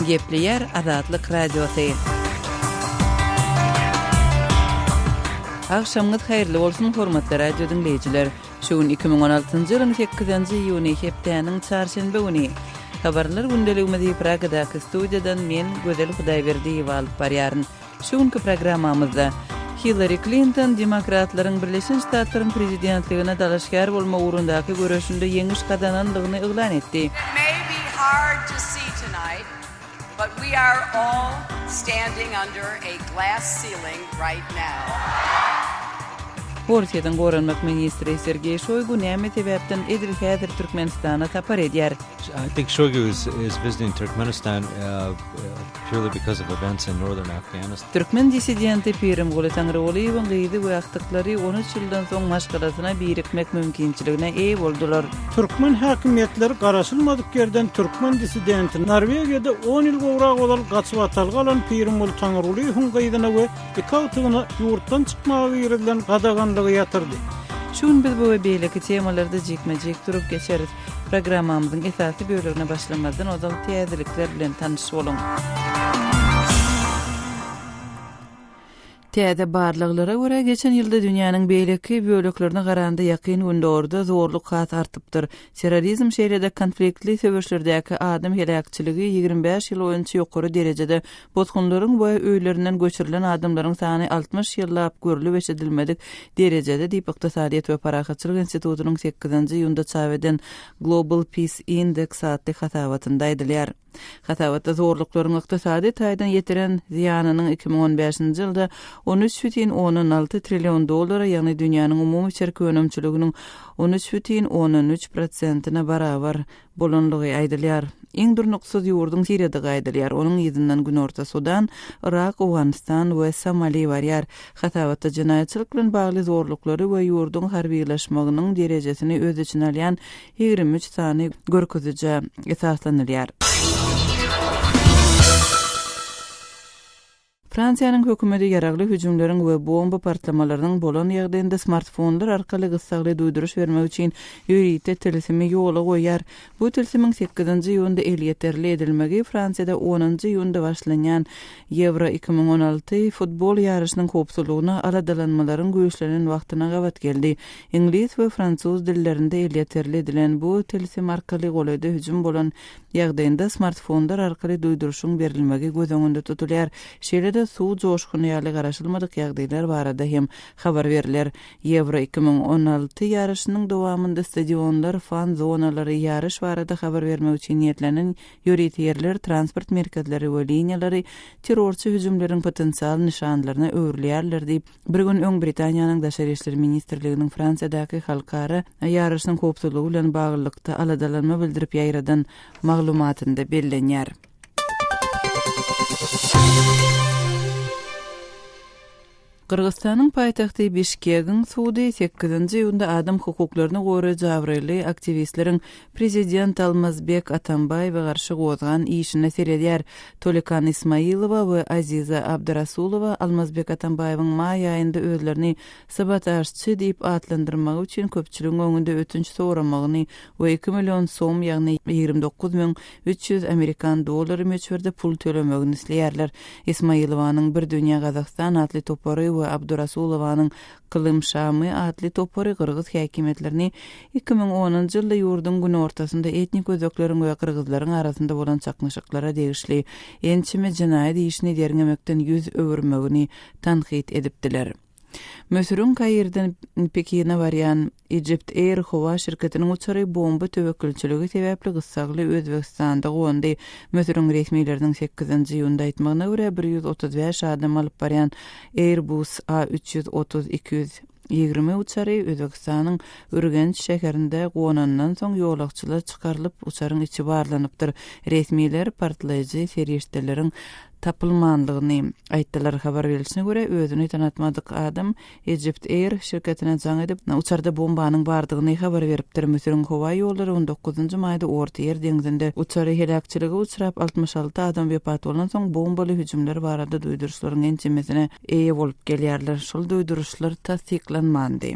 Gepleyer Azatlyk Radiosu. Akşamınız hayırlı bolsun hormatly radio dinleyijiler. Şuun 2016-njy ýylyň 8-nji iýuny hepdeniň çarşembe güni. Habarlar gündeligimizi Pragadaky studiýadan men Gözel Hudaýberdiýew alyp barýaryn. Şuňky programmamyzda Hillary Clinton demokratlaryň Birleşik Ştatlaryň prezidentligine dalaşgar bolma ugrundaky görüşünde ýeňiş kazananlygyny eglan etdi. It may be hard to see tonight, but we are all standing under a glass ceiling right now. Russiýanyň Goranmak ministri Sergey Shoigu näme sebäpden edil häzir Türkmenistana tapar edýär. I think Shoigu is visiting Turkmenistan purely because of events in northern Afghanistan. Türkmen dissidenti Pirim Guly Tanrygolyň gyzy wagtlyklary 13 ýyldan soň maşgalasyna birikmek mümkinçiligine eýe boldular. Türkmen häkimetleri garaşylmadyk yerden Türkmen dissidenti Norwegiýada 10 ýyl gowrak bolan gaçyp atalgalan Pirim Guly Tanrygolyň gyzyna we ekawtygyna ýurtdan çykmagy ýerden gadaganlygy ýatyrdy. Şun biz bu we beýleki temalarda jekmejek durup geçeriz. Programmamyzyň esasy bölümine başlamazdan ozal täzelikler bilen tanyşyp bolun. Täze barlyklara görä geçen ýylda dünýäniň beýleki böleklerine garanda ýakyn gündorda zorluk hat artypdyr. Terrorizm şeýlede konfliktli söwüşlerdäki adam helakçyligi 25 ýyl öňçe ýokary derejede botgunlaryň we öýlerinden göçürilen adamlaryň sany 60 ýyllap görülip eşidilmedik derejede diýip Ykdysadyýet we Parahatçylyk institutynyň 8-nji ýylda çap eden Global Peace Index adly hatawatynda aýdylýar. Hatawatda zorluklaryň ykdysady taýdan ýetiren ziýanynyň 2015-nji ýylda 13,16 trillion dollara, ýagny dünýäniň umumy içerik önümçiliginiň 13,13%-na barabar bolanlygy aýdylýar. Iň durnuksuz ýurdun Siriýada gaýdylýar. Onuň ýyzyndan Günorta Sudan, Irak, Awganistan we Somali barýar. Hatawatda jinaýatçylyk bilen bagly zorluklary we ýurdun harbiýleşmeginiň derejesini öz içine alýan 23 sany görkezije esaslanylýar. Fransiýanyň hökümeti ýaragly hüjümleriň we bomba partlamalarynyň bolan ýagdaýynda smartfonlar arkaly gysgaly duýduruş bermek üçin ýürite telefimi ýola goýar. Bu telefimiň 8-nji ýylda elýeterli edilmegi Fransiýada 10-njy ýylda başlanýan Euro 2016 futbol ýarışynyň hopsulugyna aladalanmalaryň güýçlenen wagtyna gawat geldi. Ingliz we fransuz dillerinde elýeterli edilen bu telefim arkaly goýdy hüjüm bolan ýagdaýynda smartfonlar arkaly duýduruşyň berilmegi göz öňünde tutulýar. Şeýlede suw joşguny ýaly garaşylmadyk ýagdaýlar barada hem habar berilýär. Euro 2016 ýarışynyň dowamında stadionlar, fan zonalary ýarış barada habar bermek üçin niýetlenen ýöretýärler, transport merkezleri we liniýalary terrorçy hüjümleriň potensial nişanlaryna öwrülýärler diýip bir gün öň Britaniýanyň Daşary işleri ministrliginiň Fransiýadaky halkara ýarışynyň hopsulugy bilen baglykda aladalanma bildirip ýaýradan maglumatynda bellenýär. Kırgızstanyň paýtagty Bişkegiň sudy 8-nji ýylda adam hukuklaryny gowy jabryly aktivistleriň prezident Almazbek Atambaýewa garşy gozgan işine seredýär. Tolekan Ismailowa we Aziza Abdurasulowa Almazbek Atambaýewyň maý aýynda özlerini sabotajçy diýip atlandyrmak üçin köpçüligiň öňünde ötünç soramagyny we 2 million soň ýagny 29.300 Amerikan dollary meçberde pul tölemegini isleýärler. Ismailowanyň bir dünýä Gazakystan atly topary we Abdurasulowanyň Kılımşamy adly topary Kırgız häkimetlerini 2010-njy ýylda ýurdun gün ortasynda etnik özeklerin we kırgızlaryň arasynda bolan çaknyşyklara degişli ençime jinaýat işini derňemekden ýüz öwürmegini tanqid edipdiler. Mösürün Kairden Pekin'e barýan Egypt Air howa şirketiniň uçary bomba töwekilçiligi sebäpli gysgaly Özbekistanda goňdy. Mösürün resmiýetleriniň 8-nji ýylda aýtmagyna görä 135 adam alyp barýan Airbus A330-220 uçary Özbekistanyň Ürgenç şäherinde gonandan soň ýolakçylar çykarylyp uçaryň içi barlanypdyr. Resmiýetler partlaýjy serýeşdeleriň tapılmanlygyny aýtdylar. Habar berilişine görä özüni tanatmadyk adam Egypt Air şirketine jaň edip uçarda bombanyň bardygyny habar beripdir. Mösürün howa ýollary 19-njy maýda Orta Ýer deňizinde uçary helakçylygy uçrap 66 adam wepat bolan soň bombaly hüjümler barada duýduruşlaryň ençemesine eýe bolup gelýärler. Şol duýduruşlar tasdiklanmady.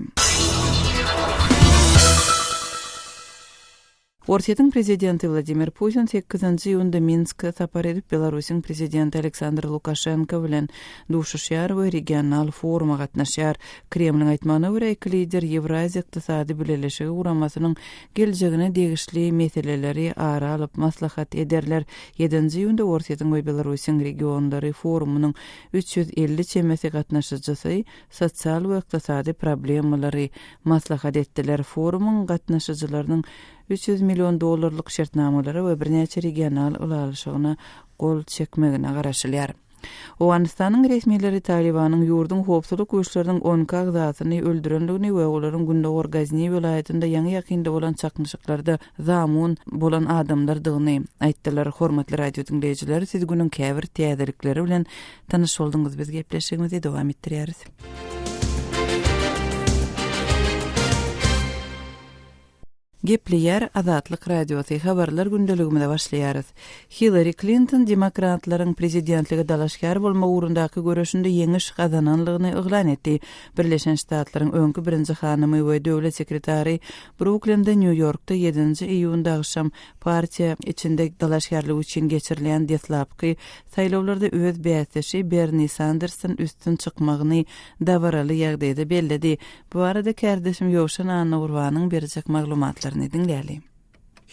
Orsiýetin prezidenti Vladimir Putin 8-nji ýylda Minsk'e sapar edip Belarusyň prezidenti Aleksandr Lukashenko bilen duşuşýar we regional foruma gatnaşýar. Kremliň aýtmagyna görä iki lider Ýewraziýa ykdysady birleşigi guramasynyň geljegine degişli meseleleri ara alyp maslahat ederler. 7-nji ýylda Orsiýetin we Belarusyň regionlary forumynyň 350 çemesi gatnaşyjysy sosial we ykdysady problemleri maslahat etdiler. Forumyň gatnaşyjylarynyň $300 milyon şertnamalary we birnäçe regional ulaşygyna gol çekmegine garaşylýar. Owganistanyň resmiýetleri Talibanyň ýurdun howpsuzlyk güýçleriniň 10 agzasyny öldürenligini we olaryň Gündogor Gazni welaýatynda ýaňy ýakynda bolan çakmyşyklarda zamun bolan adamlardygyny aýtdylar. Hormatly radio dinleýijiler, siz günüň käbir täzelikleri bilen tanyş boldyňyz. Biz gepleşigimizi dowam etdirýäris. Gepleýär Azatlyk radiosy habarlar gündeligimizde başlaýarys. Hillary Clinton demokratlaryň prezidentligi dalaşkar bolma ugrundaky görüşinde ýeňiş gazananlygyny yglan etdi. Birleşen Ştatlaryň öňkü birinji hanymy we döwlet sekretary Brooklyn'da New York'ta 7-nji iýunda akşam partiýa içinde dalaşkarlyk üçin geçirilen deslapky saýlawlarda öz bäsleşi Bernie Sanders'ın üstün çykmagyny dawaraly ýagdaýda belledi. Bu arada kardeşim Ýowşan Anawrwanyň berjek maglumatlar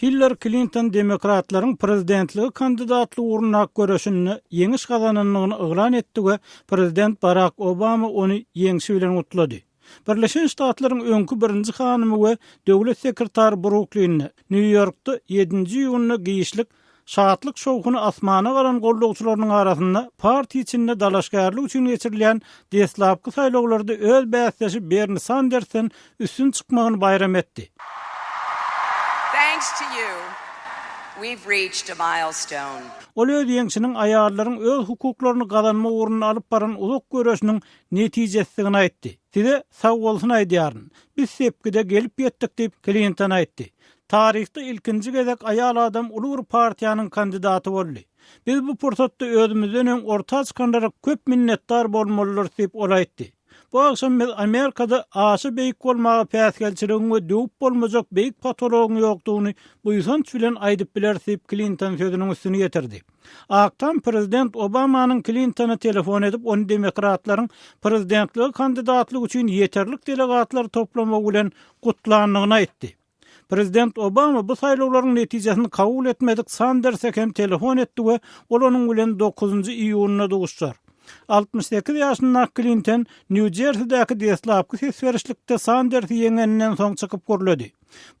Hillary Clinton demokratlaryň prezidentligi kandidatlygy ugruna görüşini ýeňiş gazananlygyny yglan etdi we prezident Barack Obama ony ýeňişi bilen utlady. Birleşen Ştatlaryň öňkü birinji hanymy we döwlet sekretary Brooklyn'de New York'ta 7-nji ýylyny giýişlik şahatlyk şowkuny asmana garan gollagçylarynyň arasynda partiýa içinde dalaşgarlyk üçin geçirilen deslapky saýlawlarda öz bäsleşi Bernie Sanders'ın üstün çykmagyny bayram etdi. Thanks to you, we've reached a milestone. Ol öz ýeňişiniň aýarlaryň öz hukuklaryny gazanma ugruna alyp baran uzak görüşiniň netijesini aýtdy. Size sag bolsun aýdýaryn. Biz sepkide gelip ýetdik diýip Clinton aýtdy. Tarihte ilkinji gezek aýal adam ulur partiýanyň kandidaty boldy. Biz bu pursatda özümizden öň orta çykanlara köp minnetdar bolmalylar diýip ol aýtdy. Bu akşam biz Amerikada aşy beýik bolmagy päsgelçiligiň we döwüp bolmajak beýik patologyň ýokdugyny bu ýysanç bilen aýdyp biler diýip Clinton sözüniň üstüne ýetirdi. Akşam prezident Obamanyň Clintona telefon edip ony demokratlaryň prezidentligi kandidatlygy üçin ýeterlik delegatlar toplamagy bilen gutlanlygyny aýtdy. Prezident Obama bu saýlawlaryň netijesini kabul etmedik Sanders'e hem telefon etdi we olanyň bilen 9-njy iýunyna duguşýar. 68 ýaşyndaky Clinton New Jersey'däki deslapky sesverişlikde Sanders'y ýeňenden soň çykyp görledi.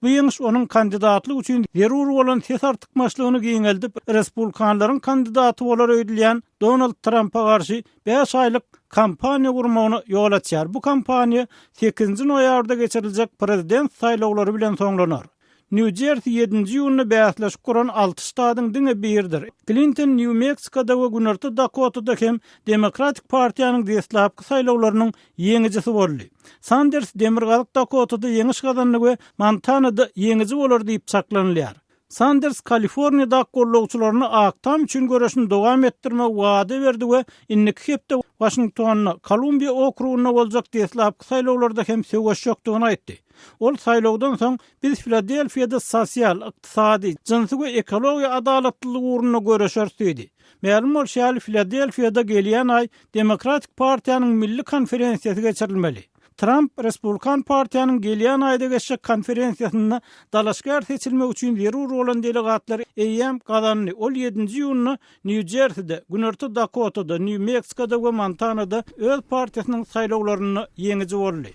Bu ýeňiş onuň kandidatlygy üçin zerur bolan ses artykmaçlygyny giňeldip, Respublikanlaryň kandidaty bolar öýdülen Donald Trump'a garşy 5 aýlyk kampaniýa gurmagyny ýol açýar. Bu kampaniýa 8-nji noýabrda geçiriljek prezident saýlawlary bilen soňlanar. New Jersey 7-nji ýylyny bäsleşip kuran 6 ştadyň diňe birdir. Clinton New Mexico'da we Günörtü Dakota'da hem Demokratik Partiýanyň deslapky saýlawlarynyň ýeňijisi boldy. Sanders Demirgalyk Dakota'da ýeňiş gazandy we Montana'da ýeňiji bolar diýip çaklanylýar. Sanders Kaliforniýada gollagçylaryny aktam üçin görüşini dowam etdirmek wada berdi we inniki hepde Washingtonna, Kolumbiya okruguna boljak deslapky saýlawlarda hem söwüş ýokdugyny aýtdy. Ol saýlawdan soň biz Filadelfiýada sosial, ykdysady, jinsy we ekologiýa adalatlylygy ugruna görüşer diýdi. Ma'lum bolşaly Filadelfiýada gelýän aý Demokratik Partiýanyň milli konferensiýasy geçirilmeli. Trump Respublikan Partiýanyň gelýän aýda geçecek konferensiýasynda dalaşgar seçilmek üçin zerur bolan delegatlar eýýäm gazandy. Ol 7-nji ýylyny New Jersey'de, Günörtü Dakota'da, New Mexico'da we Montana'da öz partiýasynyň saýlawlaryny ýeňiji boldy.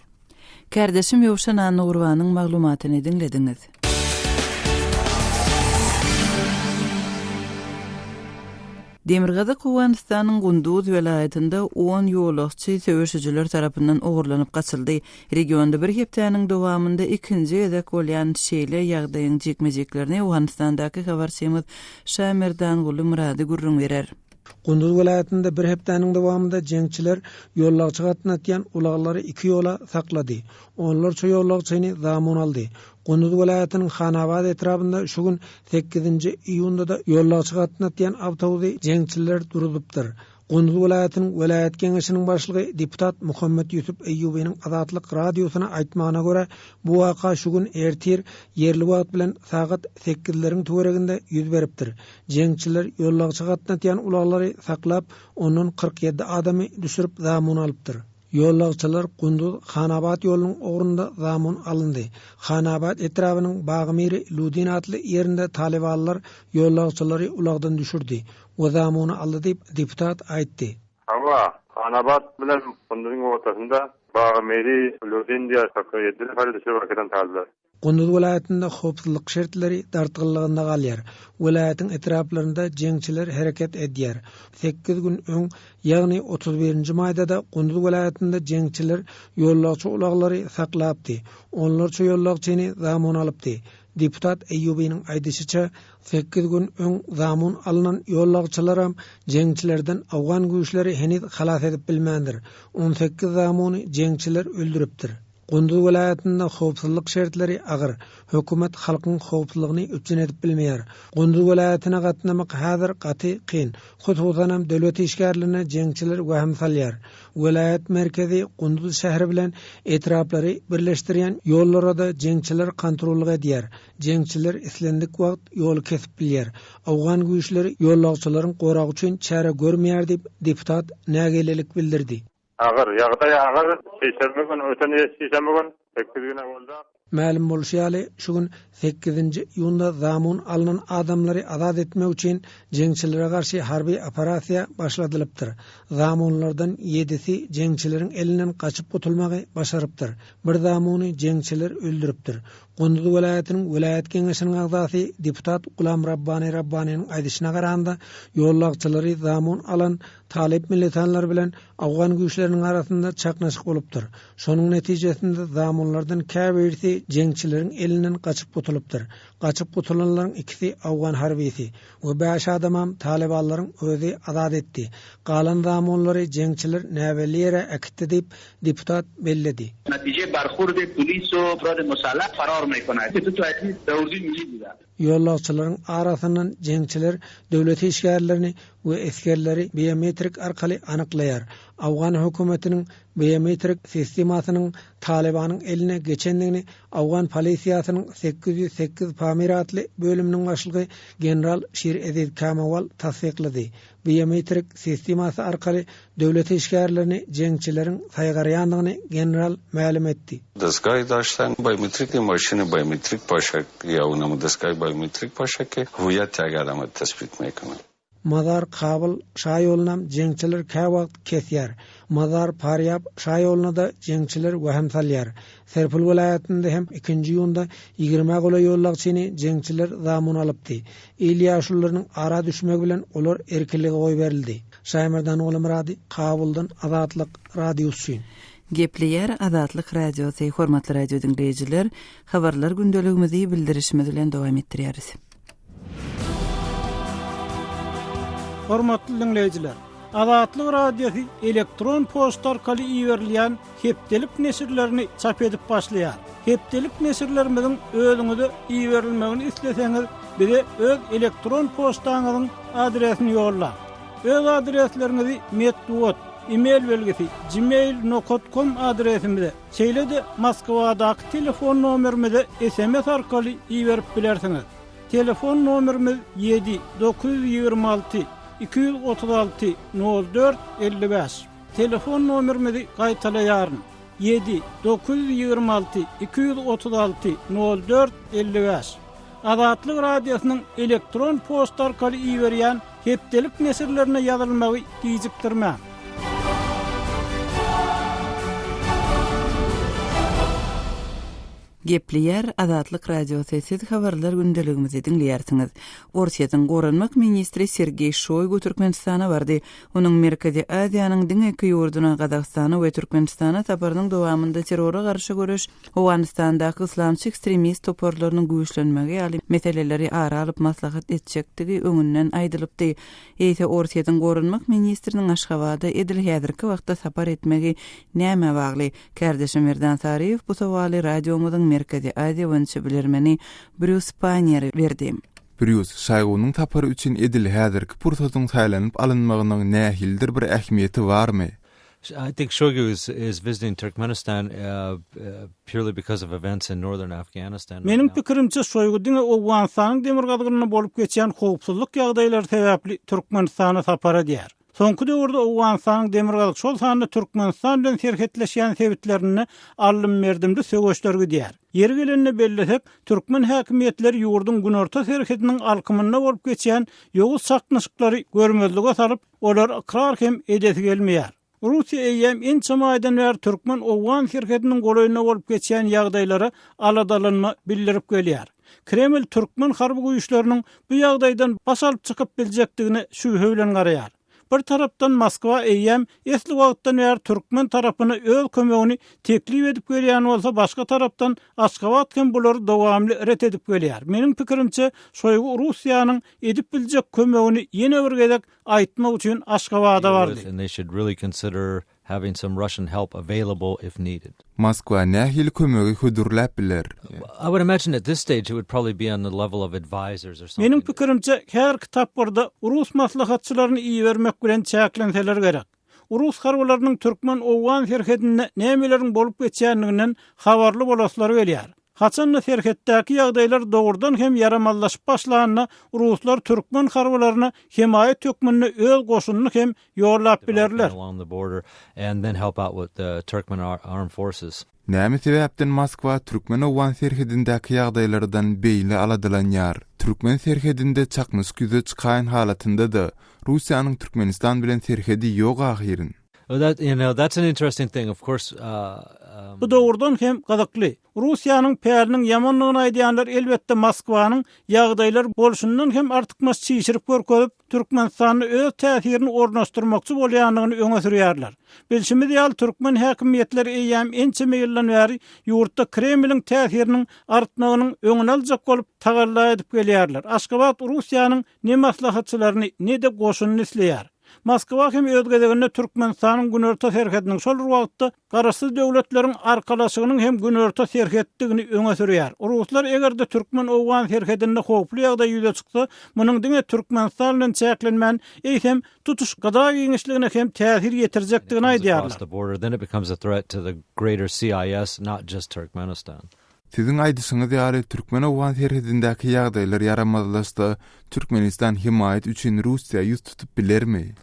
Kardeşim Ýowşan Anawrwanyň maglumatyny dinlediňiz. Demirgazyk Owganistanyň Gunduz welaýatynda 10 ýolagçy söwüşçiler tarapyndan ogurlanyp gaçyldy. Regionda bir hepdeniň dowamında ikinji gezek bolýan şeýle ýagdaýyň jekmejeklerini Owganistandaky habarçymyz Şamerdan Guly Murady gurrun berer. Gunduz welaýatynda bir hepdeniň dowamında jeňçiler ýollagçy gatnaşan ulaglary 2 ýola saklady. Onlar şu ýollagçyny zamun aldy. Gunduz welaýatynyň Hanabad etrapynda şu gün 8-nji iýunda da ýollagçy gatnaşan awtobusy jeňçiler durulypdyr. Gonduz vilayatynyň vilayat keňeşiniň başlygy deputat Muhammed Yusuf Eyyubiň Azatlyk radiosyna aýtmagyna görä, bu waka şu gün ertir yerli wagt bilen saat 8-leriň töwereginde ýüz beripdir. Jeňçiler ýollagçy gatnaşan ulaglary saklap, onuň 47 adamy düşürip zamun alypdyr. Ýollagçylar Gunduz Xanabat ýolunyň ogurunda zamun alyndy. Xanabat etrabynyň Bagmiri Ludin adly ýerinde talibanlar ýollagçylary ulagdan düşürdi. O zamuny aldy diýip deputat aýtdy. Ama Xanabat bilen Gunduz'un ortasında Bagmiri Ludin diýär sakýetdir, halde şeýle taldylar. Gunduz vilayatynda howpsuzlyk şertleri dartgylygynda galýar. Vilayatyň etraplarynda jeňçiler hereket edýär. 8 gün öň, ýagny 31-nji maýda da Gunduz vilayatynda jeňçiler ýollagçy ulaglary saklapdy. Onlar şu ýollagçyny zamun alypdy. Deputat Eyyubiň aýdysynça 8 gün öň zamun alynan ýollagçylaram jeňçilerden awgan güýçleri heniz halas edip bilmändir. 18 zamuny jeňçiler öldüripdir. Gunduz vilayatynda howpsuzlyk şertleri agyr. Hökümet halkyň howpsuzlygyny üçin edip bilmeýär. Gunduz vilayatyna gatnamak häzir gaty kyn. Hususanam döwlet işgärlerine jeňçiler waham salýar. Vilayat merkezi Gunduz şäheri bilen etraplary birleşdirýän ýollara da jeňçiler kontrollyk edýär. Jeňçiler islendik wagt ýol kesip bilýär. Awgan güýçleri ýollagçylaryň goragy üçin çäre görmeýär diýip deputat nägelelik bildirdi. Agar ýagdaý agar şeýşembe gün öteni şeýşembe gün 8 güne boldy. Ma'lum bolýaly şu gün 8-nji ýylda zamun alynan adamlary azat etmek üçin jeňçilere garşy harby operasiýa başladylypdyr. Zamunlardan 7-si jeňçileriň elinden gaçyp gutulmagy başarypdyr. Bir zamuny jeňçiler öldüripdir. Gunduz vilayatynyň vilayat keňeşiniň agzasy deputat Gulam Rabbanyň aýdyşyna garanda ýollagçylary zamun alan talep militanlar bilen awgan güýçleriniň arasynda çaknaşyk bolupdyr. Şonuň netijesinde zamunlardan käbirsi jeňçileriň elinden gaçyp gutulupdyr. Gaçyp gutulanlaryň ikisi awgan harbisi we 5 adamam talibanlaryň özi azat etdi. Galan zamunlary jeňçiler näwelere akitdi diýip deputat belledi. Natije barkhurd polis o afrad musallah farar mekonad. Tu aytdi dawri milli bida. Ýollagçylaryň arasyndan jeňçiler döwlet işgärlerini we eskerleri biometrik arkaly anyklaýar. Awgan hökümetiniň biometrik sistemasynyň Talibanyň eline geçendigini Awgan polisiýasynyň 808 Pamiratly bölüminiň başlygy general Şir Edid Kamawal tasdiklady. Biometrik sistemasy arkaly döwlet işgärlerini jeňçileriň saýgarýandygyny general ma'lum etdi. Дăскай daştan biometrik maşyny biometrik paşak ýawnamy дăскай biometrik paşaky huýat tägädamy tespit etmek. Mazar Kabul şaýolunam jeňçiler käwagt kesýär. Mazar Paryab şaýoluna da jeňçiler waham salýar. Serpil vilayatynda hem 2-nji ýylda 20 gola ýollagçyny jeňçiler zamun alypdy. Ilýaşullaryň ara düşmegi bilen olar erkinligi goý berildi. Şaýmerdan oğlum radi Kabuldan Azatlyk radiosy. Gepleýär Azatlyk radiosy. Hormatly radio dinleýijiler, habarlar gündeligimizi bildirişimiz bilen dowam etdirýäris. Hormatly dinleýijiler, Azatlyk radiosi elektron posta arkaly iýerilýän hepdelik nesirlerini çap edip başlaýar. Hepdelik nesirlerimizin özüňize iýerilmegini isleseňiz, bize öz elektron postaňyzyň adresini ýolla. Öz adreslerinizi metduat, email belgisi gmail.com adresimize, şeýle-de Moskwadaky telefon nomerimize SMS arkaly iýerip bilersiňiz. Telefon nomerimiz 7-926 236 04 55. Telefon nomerimizi gaýtalaýaryn. 7-926 236 04 55. Azatlyk radiosynyň elektron posta arkaly iýerýän hepdelik nesirlerine ýazylmagy diýjikdirmän. Gepleýär Azatlyk radiosy. Siz habarlar gündeligimizi dinleýärsiňiz. Orsiýatyň goranmak ministri Sergey Shoygu Türkmenistana bardy. Onuň Merkezi Aziýanyň diňeki ýurduna Gazagstana we Türkmenistana saparynyň dowamında terrora garşy görüş, Awganistandaky islamçy ekstremist toporlarynyň güýçlenmegi ýaly meseleleri ara alyp maslahat etjekdigi öňünden aýdylypdy. Eýse Orsiýatyň goranmak ministriniň Aşgabada edil häzirki wagtda sapar etmegi näme bagly? Kardeşim Merdan Sariýew bu sowaly radiomyzyň Merkezi Aziýa wünçi bilermeni Bruce Panier berdi. Bruce şaýgynyň tapary üçin edil häzirki pursatyň saýlanyp alynmagynyň nähildir bir ähmiýeti barmy? I think Shoigu is visiting Turkmenistan purely because of events in northern Afghanistan. Mening pikirimçe Shoigu diňe Awganistanyň demir gadgynyna bolup geçýän howpsuzlyk ýagdaýlary sebäpli Türkmenistana sapara diýär. Soňky döwürde Awganistanyň demir gadyk şol sany Türkmenistan bilen serhetleşýän sebitlerini allym merdimde söwüşlergi diýär. Yer gelenine belläsek, Türkmen häkimetleri ýurdun günorta serhetiniň alkymyna bolup geçýän ýoğuz saknaşyklary görmezlige salyp, olar ikrar hem edesi gelmeýär. Russiya eýem ençemaýdan bäri Türkmen Awgan serhetiniň golaýyna bolup geçýän ýagdaýlary aladalanma bildirip gelýär. Kreml Türkmen harby güýçleriniň bu ýagdaýdan basalyp çykyp biljekdigini şübhe bilen garaýar. Bir tarapdan Moskwa eýem esli wagtdan bäri Türkmen tarapyny öz kömegini teklip edip gelýän bolsa, başga tarapdan Aşgabat hem bulary dowamly ret edip gelýär. Mening pikirimçe, Şoýgu Russiýanyň edip biljek kömegini ýene bir gezek aýtmak üçin Aşgabada bardy. And they should really consider having some Russian help available if needed. Moskwa nähili kömegi hödürläp biler? I would imagine at this stage it would probably be on the level of advisors or something. Mening pikirimçe, her kitaplarda Rus maslahatçylaryny iyi vermek bilen çäklenseler gerek. Rus harbylarynyň Türkmen Awgan serhetinde nämelerin bolup geçýänliginden habarly bolasylary gelýär. Haçanla serhetdäki ýagdaýlar dogurdan hem yaramallaşyp başlanyna Ruslar Türkmen harbylaryna himaýet tökmenine öz goşunyny hem ýorlap bilerler. Along the border and then help out with the Turkmen armed forces. Näme sebäpden Moskwa Türkmen Awgan serhedindäki ýagdaýlardan beýle aladalanýar? Türkmen serhedinde çakmyş güze çykan halatynda-da Russiýanyň Türkmenistan bilen serhedi ýok ahyryň. That's an interesting thing. Of course, bu dogurdan hem gazakly. Russiýanyň päriniň ýamanlygyny aýdýanlar elbetde Moskwanyň ýagdaýlar bolşundan hem artykmas çiğişirip görkezip Türkmenistanyň öz täsirini ornaşdyrmakçy bolýanlygyny öňe sürýärler. Bilşimiz ýaly Türkmen häkimetleri eýem ençeme ýyldan bäri ýurtda Kremliň täsiriniň artmagynyň öňüne aljak bolup tagalla edip gelýärler. Aşgabat Russiýanyň ne maslahatçylaryny ne de goşunyny isleýär. Moskwa hem öz gezeginde Türkmenistanyň günorta serhetiniň şol wagtda garaşsyz döwletleriň arkalaşygynyň hem günorta serhetdigini öňe sürýär. Ruslar egerde Türkmen Awgan serhetinde howply ýagdaý ýüze çyksa, munyň diňe Türkmenistan bilen çäklenmän eýsem tutuş gada giňişligine hem täsir ýetirjekdigini aýdýarlar. Then it becomes a threat to the greater CIS, not just Turkmenistan. Sizin aýdyşyňyz ýaly Türkmen Awgan serhetindäki ýagdaýlar yaramazlaşsa, Türkmenistan himaýet üçin Russiýa ýüz tutup bilermi?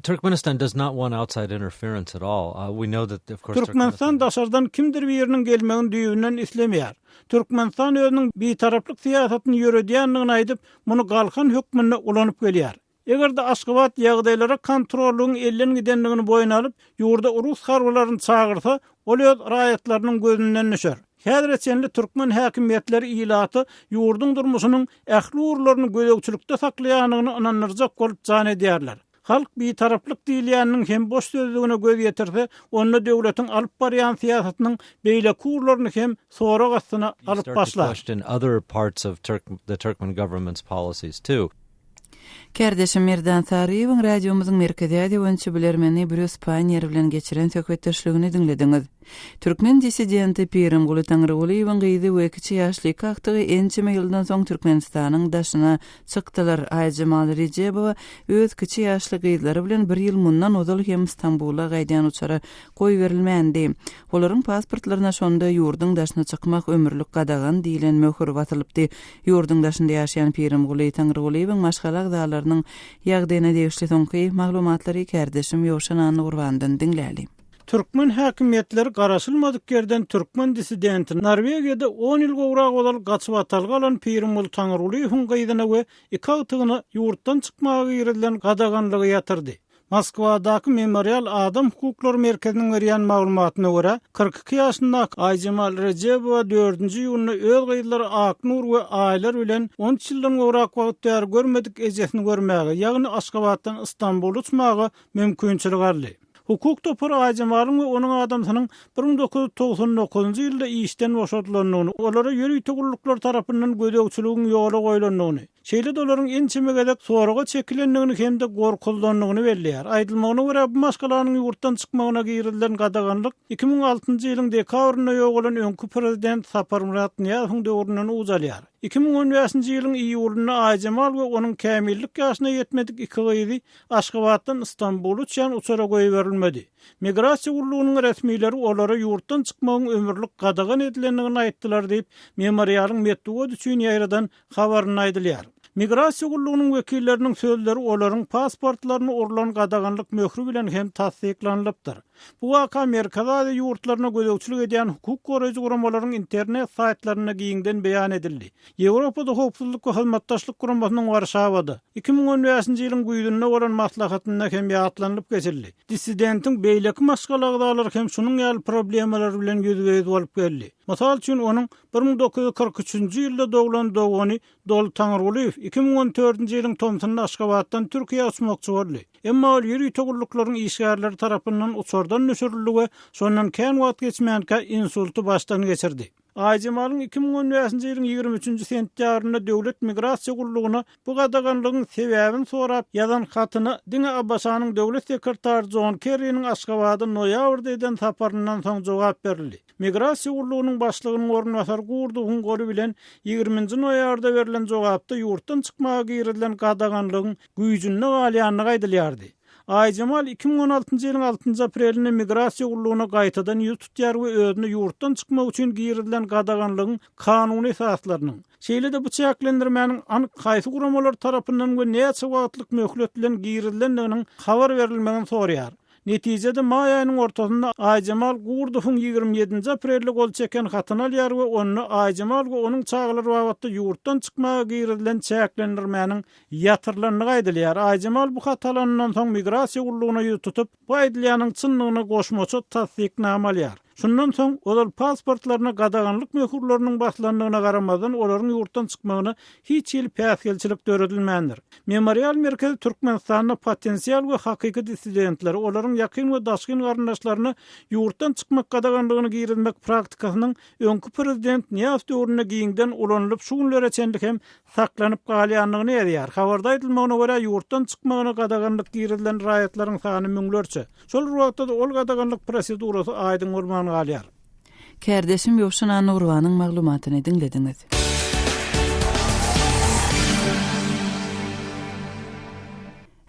Turkmenistan does not want outside interference at all. We know that, of course, Türkmenistan daşardan kimdir biriniň gelmegini düýünden islemeýär. Türkmenistan özüniň bitaraplyk siýasatyny ýöredýänligini aýdyp, muny galkan hökmüne ulanyp gelýär. Egerde Aşgabat ýagdaýlara kontrolyň elden gidenligini boýuna alyp, ýurda Rus harbylaryny çağırsa, ol öz raýatlarynyň gözünden düşer. Häzirçenli Türkmen häkimetleri ilaty ýurdun durmuşynyň ähli urlaryny gödekçilikde saklaýanyny ananyrjak bolup jan edýärler. Halk bir taraplyk diýilýäniniň hem boş sözlügine göz ýetirse, onda döwletiň alyp barýan siýasatynyň beýle kurlaryny hem sora gastyna alyp başlar. Other parts of the Turkmen government's policies too. Kardeşim Merdan Sariýewiň radiomyzyň merkezi ýa-da bilermeni bir Spaniýa bilen geçiren söhbetdeşligini dinlediňiz. Türkmen disidenti Pirim Guly Taňrygulyň gyýdy 2 ýaşly kaktygy ençeme ýyldan soň Türkmenistanyň daşyna çykdylar. Aýjamal Rejebowa öz kiçi ýaşly gyzlary bilen 1 ýyl mundan ozal hem Istanbula gaýdan uçara goý berilmändi. Olaryň pasportlaryna şonda ýurdun daşyna çykmak ömürlük gadagan diýilen möhür batylypdy. Ýurdun daşynda ýaşaýan Pirim Guly Taňrygulyň maşgalak dalarynyň ýagdaýyna degişli soňky maglumatlary kardeşim Ýowşan Anurwandan dinläli. Türkmen häkimetleri garaşylmadyk yerden Türkmen disidenti Norwegiýada 10 ýyl gowrak bolan gaçyp atalgalan Pirim Guly Taňrygulyň gyýdyna we ikagytygyna ýurtdan çykmagy ýerden gadaganlygy ýatyrdy. Moskvadaky Memorial Adam Hukuklary Merkeziniň berýän maglumatyna görä, 42 ýaşyndaky Aýjamal Rejebowa 4-nji ýylyny öz gyzlary Aknur we aýlar bilen 10 ýyldan gowrak wagt görmedik ejesini görmäge, ýagny Aşgabatdan Istanbuly uçmagy mümkinçilik berdi. Hukuk topary Aýjamalyň we onuň adamsynyň 1999-njy ýylda işden boşatylanlygyny, olara ýörik togurluklar tarapyndan gödekçiligiň ýola goýulanlygyny, Şeýle dolaryň ençemegedek soraga çekilenligini hem de gorkuldanlygyny belliýär. Aýdylmagyna görä bu maskalaryň ýurtdan çykmagyna giýrilen gadaganlyk 2006-njy ýylyň dekabryna ýogalan öňkü prezident Sapar Murat Niýazowyň döwründen uzalýar. 2015-njy ýylyň iýulynda Aýjamal we onuň kämillik ýaşyna ýetmedik iki gyýdy Aşgabatdan Istanbul üçin uçara goýberilmedi. Migrasiýa gurulunyň resmiýleri olara ýurtdan çykmagyň ömürlik gadagan edilenligini aýtdylar diýip memorialyň metduat üçin ýaýradan habaryny aýdylýar. Migrasiýa gurulunyň wekilleriniň sözleri olaryň pasportlaryny urulan gadaganlyk möhri bilen hem tasdiklanlypdyr. Bu waka Amerikada da ýurtlaryna gözegçilik edýän hukuk goraýjy guramalaryň internet saýtlaryna giňden beýan edildi. Ýewropada howpsuzlyk we hyzmatdaşlyk guramasynyň Warşawada 2015-nji ýylyň güýdünde bolan maslahatyna hem ýatlanyp geçirildi. Dissidentiň beýleki maşgalagdalar hem şunyň ýaly problemler bilen ýüzüňe bolup geldi. Masal üçin onuň 1943-nji ýylda doglan dogany Dol Taňrylyw 2014-nji ýylyň Tomsanyň Aşgabatdan Türkiýe uçmakçy boldy. Emma ol ýeri togurlyklaryň işgärleri tarapyndan uçurdan nöşürildi we sondan kän wagt geçmänkä insulty başdan geçirdi. Aýjamalyň 2015-nji ýylyň 23-nji sentýabrynda döwlet migrasiýa gurulugyna bu gadaganlygyň sebäbini sorap ýazan hatyny Diňe Abbasanyň döwlet sekretary John Kerry'niň Aşgabatda noýabrda eden saparyndan soň jogap berildi. Migrasiýa gurulugynyň başlygynyň ornwasary Gurdu Hungory bilen 20-nji noýabrda berilen jogapda ýurtdan çykmaga giýrilen gadaganlygyň güýjünde galýanyny aýdylýardy. Aýjamal 2016-njy ýylyň 6-njy aprelinde migrasiýa gurulugyna gaýtadan ýüz tutýar we özüni ýurtdan çykmak üçin giýrilen gadaganlygyň kanuny esaslarynyň şeýle de bu çäklendirmäniň anyk gaýsy guramalar tarapyndan we näçe wagtlyk möhlet bilen giýrilenliginiň habar berilmegini sorýar. Netijede may aýynyň ortasynda Aýjamal Gurdowyň 27-nji aprelde gol çeken hatyny alýar we onu Aýjamal we onuň çaglary wagtda ýurtdan çykmaga giýrilen çäklendirmäniň ýatyrlanlygy aýdylýar. Aýjamal bu hatalandan soň migrasiýa gurulugyna ýüz tutup, bu aýdylýanyň çynlygyny goşmaça tasdikname alýar. Şundan soň olar pasportlaryna gadaganlyk möhürleriniň başlandygyna garamadan olaryň ýurtdan çykmagyna hiç ýyl päsgelçilik döredilmändir. Memorial merkezi Türkmenistanyň potensial we hakyky dissidentleri olaryň ýakyn we daşkyn garyndaşlaryny ýurtdan çykmak gadaganlygyny giýrilmek praktikasynyň öňkü prezident Niýaz döwrüne giňden ulanylyp şu günlere çenlik hem saklanyp galýanlygyny edýär. Habarda aýdylmagyna görä ýurtdan çykmagyna gadaganlyk giýrilen raýatlaryň sany müňlerçe. Şol wagtda ol gadaganlyk prosedurasy aýdyň bolmagy galýar. Kärdeşim Ýowşan Nurwanyň maglumatyny dinlediňiz.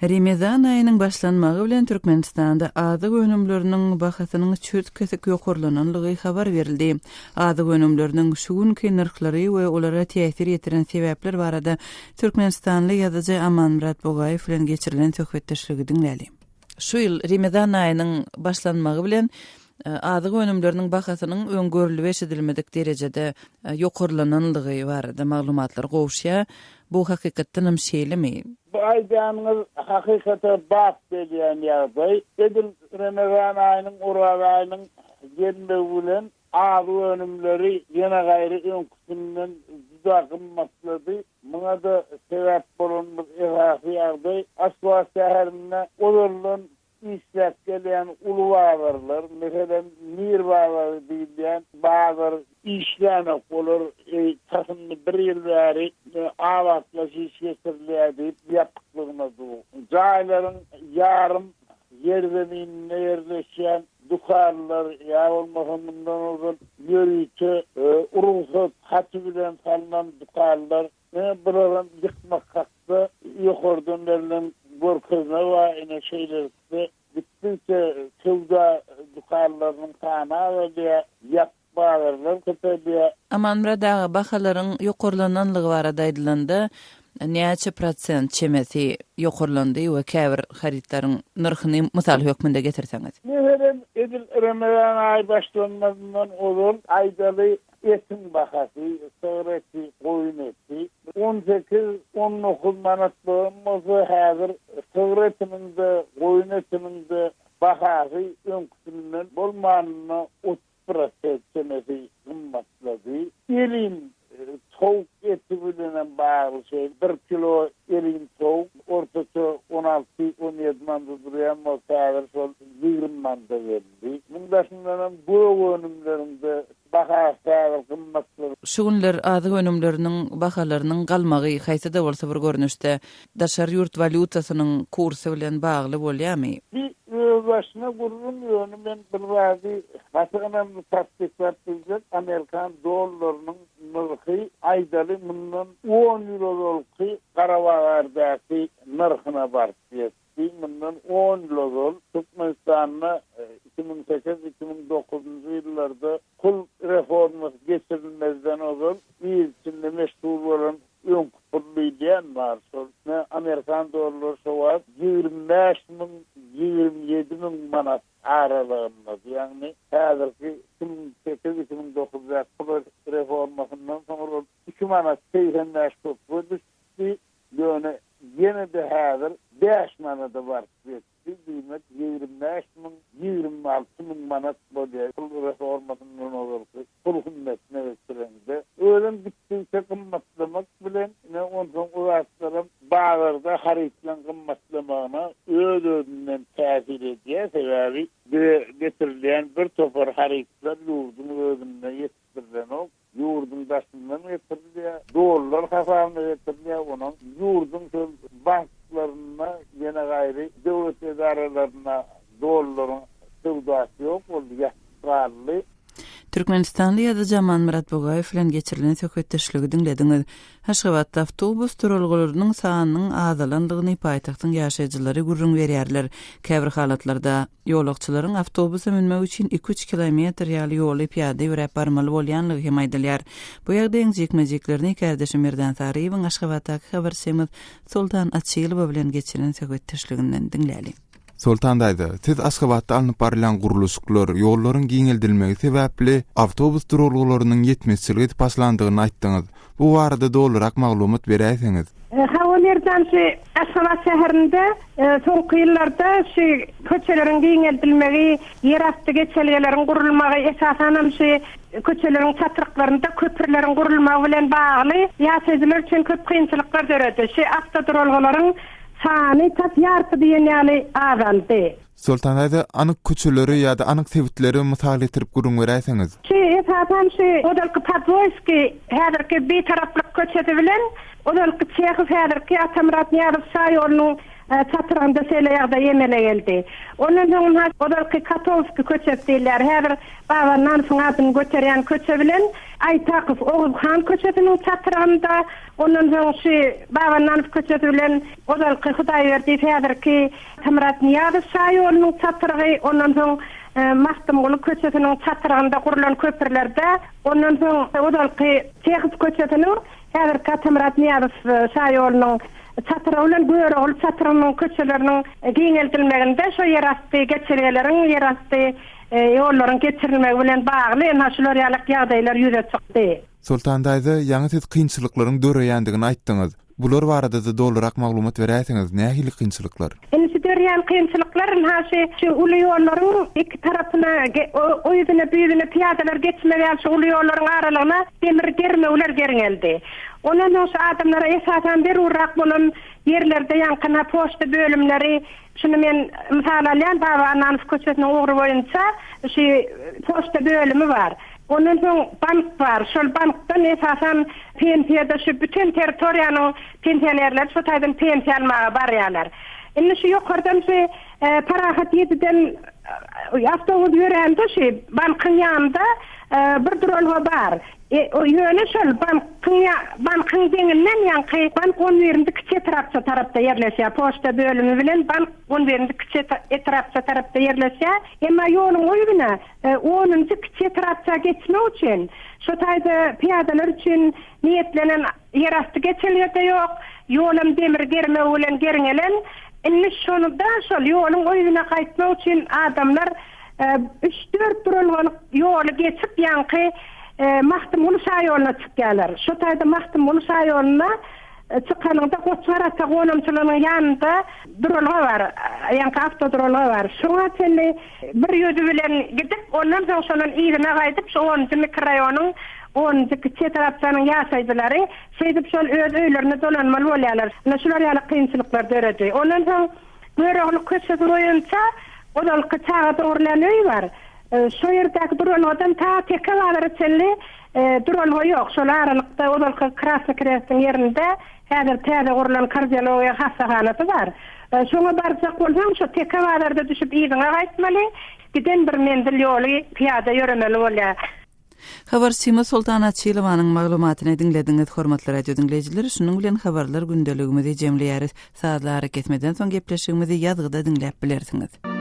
Ramazan aýynyň başlanmagy bilen Türkmenistanda azyk önümleriniň bahasynyň çöt kesik ýokurlananlygy habar berildi. Azyk önümleriniň şu günki narhlary we olara täsir ýetiren sebäpler barada Türkmenistanly ýazyjy Amanmurat Bogaýew bilen geçirilen söhbetdeşligi dinläli. Şu ýyl Ramazan aýynyň başlanmagy bilen azyk önümleriniň bahasynyň öňgörülüp eşidilmedik derejede ýokurlananlygy barada maglumatlar gowşýar. Bu hakykatdan hem şeýlemi? Bu aýdanyňyz hakykata bak diýen ýagdaý. Edil Ramazan aýynyň Urag aýynyň gelmegi bilen azyk önümleri ýene gaýry öňküsinden juda gymmatly. Muňa da sebäp bolan bir ehasy ýagdaý. Aswa şäherinde olaryň işlep gelen ulu bagarlar, mesela Mir bagarı diýilýän bagar işleme bolur, tasynny bir ýyl bäri awatlaşy şeýleýärdi, ýapyklygyna duu. Jaýlaryň ýarym ýerdenine ýerleşýän dukanlar, ýa bolmasam mundan uzun ýörüçi, urusat haty bilen salynan dukanlar, buradan ýykmak hakda ýokurdan berilen gorkuzna we ine şeýlerdi. Bütünçe tövda dukanlarynyň sany we ýapmalarlar köpelýär. Amanmurat ağa, bahalaryň ýokurlananlygy barada aýdylanda näçe prosent çemesi ýokurlandy we käbir haritlaryň narhyny mysal hökmünde getirseňiz. Näheren edil Ramazan aý başlanmadan olan aýdaly etin bahasy, söreti, goýun eti 18-19 manatly mozu häzir söretiň de goýun etiniň de bahasy öňküsinden bolmanyny 30% çemesi gymmatlady. Elin tavuk eti bilen bağlı şey. 1 kilo elin tavuk ortaça 16-17 manda duruyan mosaylar sol 20 manda verdi. Bundan sonra bu önümlerinde baha sağlık gımmatları şugunlar adı önümlerinin bahalarının galmagy haýsy da bolsa bir görnüşde daşar ýurt valutasynyň kursy bilen bagly bolýarmy? Başına gururum yönü ben bir başıqanan tasdikler bildik. Amerikan dolarının nırkı aydalı bundan 10 euroluk Karabağlardaki nırkına var diye. Bundan 10 euro Türkmenistan'a 2008-2009 yıllarda kul reforması geçirilmezden olur. Bir içinde meşhur olan ön kupurlu diyen var. Sonra Amerikan doları var 25.000-27.000 manat aralığında. Yani hazırki 2008-2009'da kul reformasından sonra 2 manat 85 kupur düştü. Yani yine de hazır 5 manada var. Kıymet 25.000-26.000 manat böyle kul reformasından olur. Kul hümmetine vesilende. Öğlen bittiyse kımmatlamak bilen ne ondan uğraşlarım bağlarda haritlen kımmatlamağına öğlöğünden tesir ediyor. Sebebi getirilen bir topar haritler yurdun öğlünden yetiştirilen o. Yurdun başından getiriliyor. Doğrular kafamda getiriliyor onun. Yurdun banklarına yine gayri devlet idarelerine doğruların sevdası yok oldu. Yaşlarlı. Türkmenistanly ýa-da Murat Bogaýew bilen geçirilen söhbetdeşligi dinlediňiz. Haşgabatda awtobus turalgylarynyň sanynyň azalandygyny paýtagtyň ýaşaýjylary gurrun berýärler. Käbir halatlarda ýolagçylaryň awtobusa minmek üçin 2-3 kilometr ýaly ýoly piýada ýürep barmaly bolýanlygy hem aýdylýar. Bu ýagdaý jekmejeklerini kardeşim Merdan Saryýewiň Haşgabatdaky habarçymyz Sultan Atçylyw bilen geçirilen söhbetdeşliginden dinläli. Sultan daýdy, siz Aşgabatda alınıp barilan guruluşyklar, ýollaryň giňeldirilmegi sebäpli awtobus durulgularynyň ýetmezçiligi edip başlandygyny aýtdyňyz. Bu barada dolarak maglumat berýärsiňiz. Hawalerden Aşgabat şäherinde soňky ýyllarda köçeleriň giňeldirilmegi, ýerasty geçelgeleriň gurulmagy esasanam köçeleriň çatyryklarynda köpürleriň gurulmagy bilen bagly ýaşaýjylar üçin köp kynçylyklar göredi. Awtodurulgularyň sany tapýarty diýen ýaly azaldy. Sultan aýdy, anyk köçeleri ýa-da anyk sebitleri mysal etirip gurrun berýärsiňiz. Esasan odalky Podvoyski häzirki bir taraplyk köçedi bilen odalky Çekhov häzirki Atamrat ýaly şaýolunyň çatyranda selýärde ýemele geldi. Ondan soň odalky Katovski köçetdiler. Häzir babandan soňatyny göterýän köçe bilen Aytakow Oğuzhan köçetiniň çatyranda ondan soň babandan köçeti bilen odalky Hudaýberdi häzirki Atamrat ýaly şaýolunyň çatyrygy ondan soň Mahtumguly köçetiniň çatyranda gurulan köpürlerde ondan soň odalky Çekhov köçetiniň häzirki Atamrat ýaly şaýolunyň çatyrylan göre ol çatyrynyň köçeleriniň giňeldirilmeginde şo ýerasty geçirgeleriň ýerasty ýollaryň geçirilmegi bilen bagly naşular ýalyk ýagdaýlar ýüze çykdy. Sultan daýdy, ýaňy siz kynçylyklaryň döreýändigini aýtdyňyz. Bular barada da dolarak maglumat berýärsiňiz. Nähili kynçylyklar? Ensi döreýän kynçylyklar şu uly ýollaryň iki tarapyna oýudyna büýüdüne piýadalar geçmegän şu uly ýollaryň aralygyna demir germegler geriňeldi. Ondan soň adamlara esasen bir urak bolan yerlerde ýankyna poçta bölümleri şunu men mysal alýan babanan köçetiniň ugry boýunça şu poçta bölümi var. Ondan soň bank var. Şol bankdan esasen pensiýada şu bütün territoriýanyň pensionerler şu taýdan pensiýa almaga barýarlar. Indi şu ýokardan parahat ýetiden awtobus ýörende şu bankyň ýanynda bir durulma bar. O ýöne şol bankyň deňinden ýanky bank on ýerinde kiçe tarapda ýerleşýär. Poçta bölümi bilen bank on ýerinde kiçe tarapda ýerleşýär. Emma ýoluň oýuna onunçy kiçe tarapda geçmek üçin şu taýda piýadalar üçin niýetlenen ýerasty geçelýär ýok. Ýolum demir germegi bilen geriňelen. Indi şonda şol ýoluň oýuna gaýtmak üçin adamlar 3-4 durulgalyk ýoly geçip ýanky Mahtumguly şaýolunyna çykýarlar. Şu taýda Mahtumguly şaýolunyna çykanyňda goçara tagonamçylaryň ýanynda durulga bar. Ýanky awtodurulga bar. Şoňa çenli bir ýözi bilen gidip ondan soň şonuň ýerine gaýdyp şu 10-njy mikroraýonyň 10-njy kiçe tarapçanyň ýaşaýjylary şeýdip şol öz öýlerine dolanmaly bolýarlar. Şular ýaly kynçylyklar döredi. Ondan soň göreglik köçesi boýunça odalky çağa dogrulan öý bar. Şu ýerdäki duran adam ta teke balar çelli durulgy ýok. Şol aralykda Odalka Krasny Krestin ýerinde häzir täze gurulan kardiologiýa hastahanasy bar. Şoňa barjak bolsaň şo tekawalarda düşüp ýygyňa gaýtmaly. Giden bir mendil ýoly piýada ýöremeli bolýar. Habarçyma Sultana Çylowanyň maglumatyny dinlediňiz, hormatly radio dinleýijiler. Şunuň bilen habarlar gündeligimizi jemleýäris. Saatlar ketmeden soň gepleşigimizi ýazgyda dinläp bilersiňiz.